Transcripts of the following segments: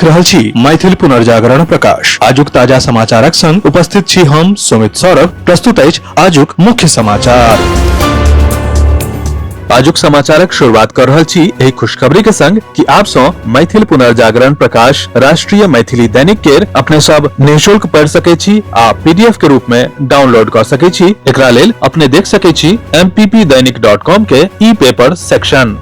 देख रहल छी मैथिल पुनर्जागरण प्रकाश। आजुक ताजा समाचारक संग उपस्थित छी हम सुमित सौरभ। प्रस्तुत अछि आजुक मुख्य समाचार। आजुक समाचारक शुरुआत कर रहल छी एक खुशखबरी के संग कि आप सो मैथिल पुनर्जागरण प्रकाश राष्ट्रीय मैथिली दैनिक के अपने सब निःशुल्क पढ़ सके छी आ पीडीएफ के रूप में डाउनलोड कर सके छी। एकरा लेल अपने देख सके छी mppdainik.com के ई पेपर सेक्शन।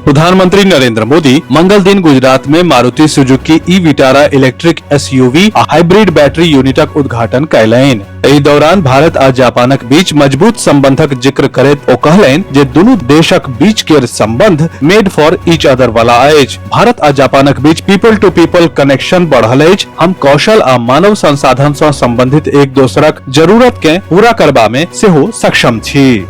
प्रधानमंत्री नरेंद्र मोदी मंगल दिन गुजरात में Maruti Suzuki e Vitara electric SUV आ हाइब्रिड बैटरी यूनिटक उद्घाटन कयलनि। एहि दौरान भारत आ जापानक बीच मजबूत संबंधक जिक्र करैत ओ कहलनि जे दुनू देशक बीच के संबंध मेड फॉर ईच अदर वाला अछि। भारत आ जापानक बीच पीपल टू पीपल कनेक्शन बढ़ल अछि। हम कौशल आ मानव संसाधन से संबंधित एक दोसरक जरूरत के पूरा करबा में सेहो सक्षम छी।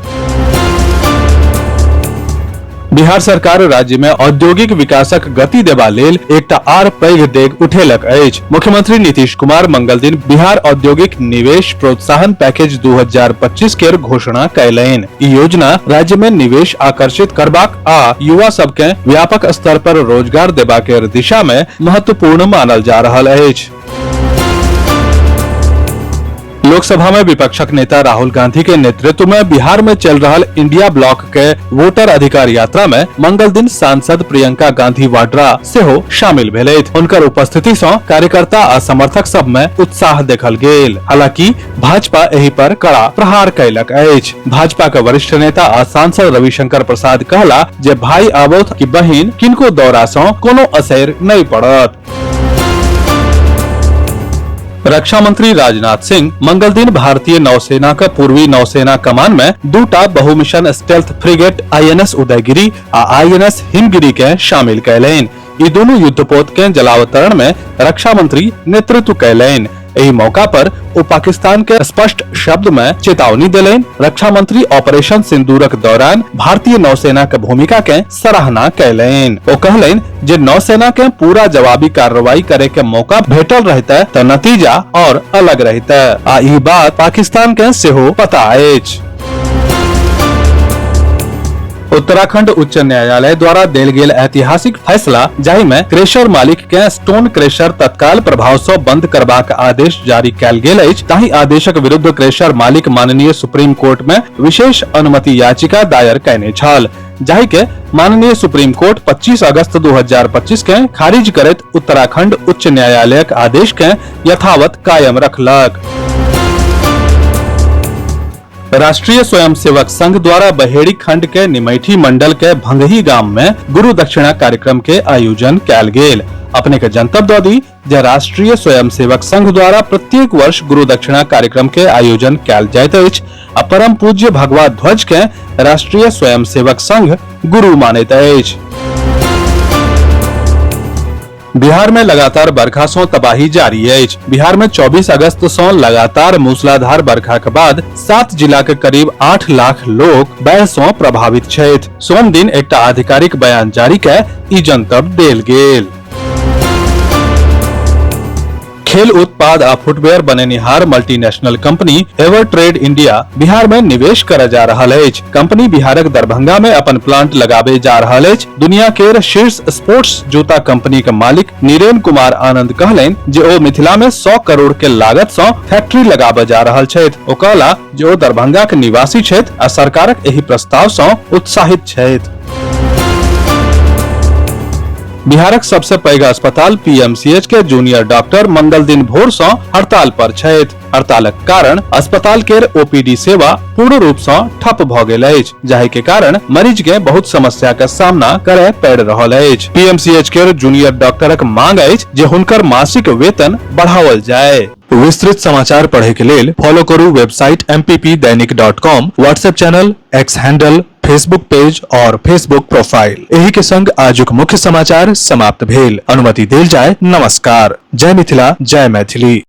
बिहार सरकार राज्य में औद्योगिक विकासक गति देबा लेल एकटा आर पैघ डेग उठेलक अछि। मुख्यमंत्री नीतीश कुमार मंगल दिन बिहार औद्योगिक निवेश प्रोत्साहन पैकेज 2025 के घोषणा कयलनि। ई योजना राज्य में निवेश आकर्षित करबाक आ युवा सबके व्यापक स्तर पर रोजगार देबा के दिशा में महत्वपूर्ण मानल जा रहल अछि। लोकसभा में विपक्षक नेता राहुल गांधी के नेतृत्व में बिहार में चल रहा इंडिया ब्लॉक के वोटर अधिकार यात्रा में मंगल दिन सांसद प्रियंका गांधी वाड्रा सेहो शामिल भेलथि। उनकर उपस्थिति से कार्यकर्ता आ समर्थक सब में उत्साह देखल गेल। हालांकि भाजपा एहि पर कड़ा प्रहार कयलक अछि। भाजपा के वरिष्ठ नेता आ सांसद रविशंकर प्रसाद कहला जे भाई आबोथ की बहिन किनको दौरा से कोनो असर नहीं पड़त। रक्षा मंत्री राजनाथ सिंह मंगल दिन भारतीय नौसेना का पूर्वी नौसेना कमान में दूटा बहुमिशन स्टेल्थ फ्रिगेट आईएनएस उदयगिरी आ आईएनएस हिमगिरी के शामिल कयलनि। ई दोनों युद्धपोत के जलावतरण में रक्षा मंत्री नेतृत्व कयलनि। एहि मौका पर ओ पाकिस्तान के स्पष्ट शब्द में चेतावनी दिलनि। रक्षा मंत्री ऑपरेशन सिंदूरक दौरान भारतीय नौसेना के भूमिका के सराहना कयलनि। ओ कहलनि जे नौसेना के पूरा जवाबी कार्रवाई करे के मौका भेटल रहते त नतीजा और अलग रहते आ ई बात पाकिस्तान के सेहो पता अछि। उत्तराखंड उच्च न्यायालय द्वारा देल गेल ऐतिहासिक फैसला जाहि में क्रेशर मालिक के स्टोन क्रेशर तत्काल प्रभाव से बंद करबाक आदेश जारी कयल गेल अछि। ताहि आदेशक विरुद्ध क्रेशर मालिक माननीय सुप्रीम कोर्ट में विशेष अनुमति याचिका दायर कयने छल, जाहि के माननीय सुप्रीम कोर्ट 25 अगस्त 2025 के खारिज करैत उत्तराखंड उच्च न्यायालयक आदेश के यथावत कायम रखलक। राष्ट्रीय स्वयंसेवक संघ द्वारा बहेड़ी खंड के निमैठी मंडल के भंगही गांव में गुरु दक्षिणा कार्यक्रम के आयोजन कयल गेल। अपने के जनतब दऽ दी जे राष्ट्रीय स्वयंसेवक संघ द्वारा प्रत्येक वर्ष गुरु दक्षिणा कार्यक्रम के आयोजन कयल जाइत अछि आ परम पूज्य भगवा ध्वज के राष्ट्रीय स्वयंसेवक संघ गुरु मानैत अछि। बिहार में लगातार बरखा से तबाही जारी अछि। बिहार में 24 अगस्त से लगातार मूसलाधार बरखा के बाद 7 जिला के करीब 8 लाख लोग बाढ़ि से प्रभावित छथि। सोम दिन एकटा आधिकारिक बयान जारी के ई जनतब देल गेल। खेल उत्पाद आ फुटवेयर बनेनिहार multinational company ever trade India Bihar में निवेश कर जा रहल अछि। कंपनी बिहारक दरभंगा में अपन प्लांट लगाबे जा रहल अछि। दुनिया के शीर्ष स्पोर्ट्स जूता कंपनी के मालिक नीरेन कुमार आनंद कहलनि जे ओ मिथिला में 100 करोड़ के लागत से फैक्ट्री लगाबे जा रहल छथि। ओ कहला जे ओ दरभंगा के निवासी छथि आ सरकारक एहि प्रस्ताव से उत्साहित छथि। बिहारक सबसे पैघ अस्पताल पीएमसीएच के जूनियर डॉक्टर मंगल दिन भोर से हड़ताल पर छथि। हड़तालक कारण अस्पताल के ओपीडी सेवा पूर्ण रूप से ठप भ गेल अछि, जाहि के कारण मरीज के बहुत समस्या के सामना करय पड़ि रहल अछि। पीएमसीएच के जूनियर डॉक्टरक मांग अछि जे हुनकर मासिक वेतन बढ़ाओल जाय। विस्तृत समाचार पढ़े के लेल फॉलो करू website mppdainik.com, WhatsApp channel, x handle, Facebook page और फेसबुक प्रोफाइल। एही के संग आजुक मुख्य समाचार समाप्त भेल। अनुमति देल जाय। नमस्कार। जय मिथिला, जय मैथिली।